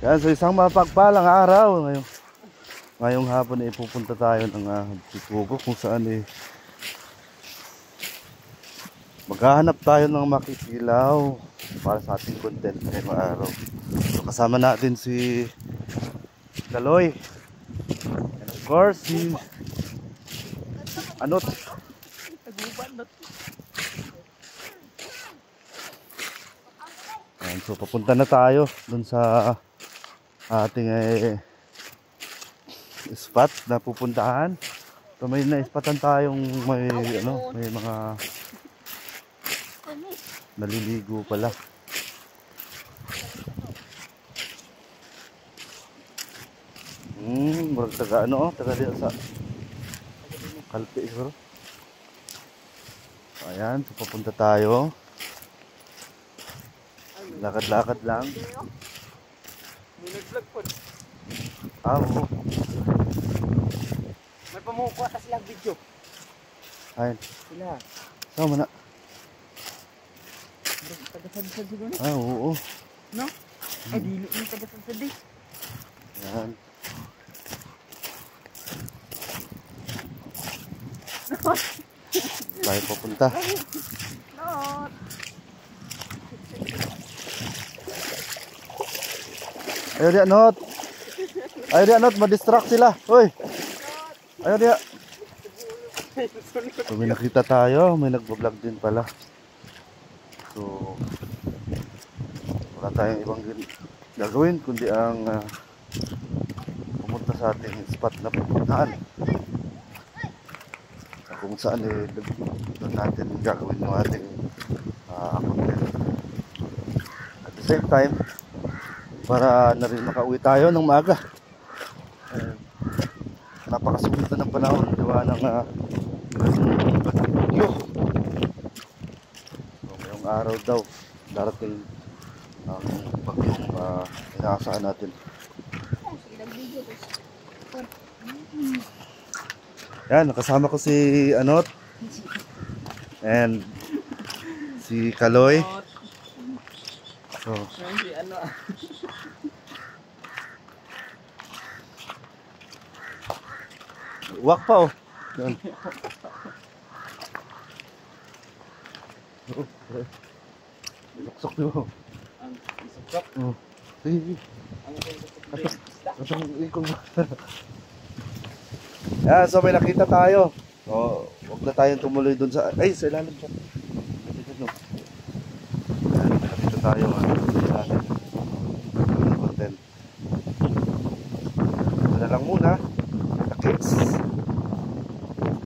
Yan, so isang mapagpalang araw ngayong hapon ay pupunta tayo ng Bitugo kung saan maghahanap tayo ng makikilaw para sa ating content ngayong araw. So kasama natin si Kaloy and of course si Anot. Yan, so papunta na tayo dun sa ating spot na pupuntahan. So may na-spotan tayong may mga naliligo pala. Murag taga taga dito sa Kalpi siguro. Ayan, so papunta tayo. Lakad-lakad lang. Nag-vlog po. Oo. May pamukuha ka silang video. Ayun. Sila. Sama na. Tagasad-sad siguro na. Oo. No? Ay, dili yung tagasad-sad eh. Yan. Tayo papunta. Not. Ayaw dia, Not. Ayaw dia, Not. Ma-distract sila. Hoy. Ayaw dia. So, may nakita tayo. May nag-vlog din pala. So, wala tayong ibang gagawin kundi ang pumunta sa ating spot na pupuntahan. Kung saan doon natin gagawin yung ating content. At the same time, para na rin makauwi tayo ng maaga. Napakasulit na ng panahon, gawa ng bagyo. So, ngayong araw daw darating ang bagyong inaasahan natin. Yan, nakasama ko si Anot and si Kaloy. So, wak pa oh. Yan. Luksok nyo. Isok. Oh. Sige. Atong ikong. Yan, so may nakita tayo. So, huwag na tayong tumuloy dun sa... Ay, sa ilalim siya. Yan, may nakita tayo. Sa atin. Content. Ito na lang muna. Kids.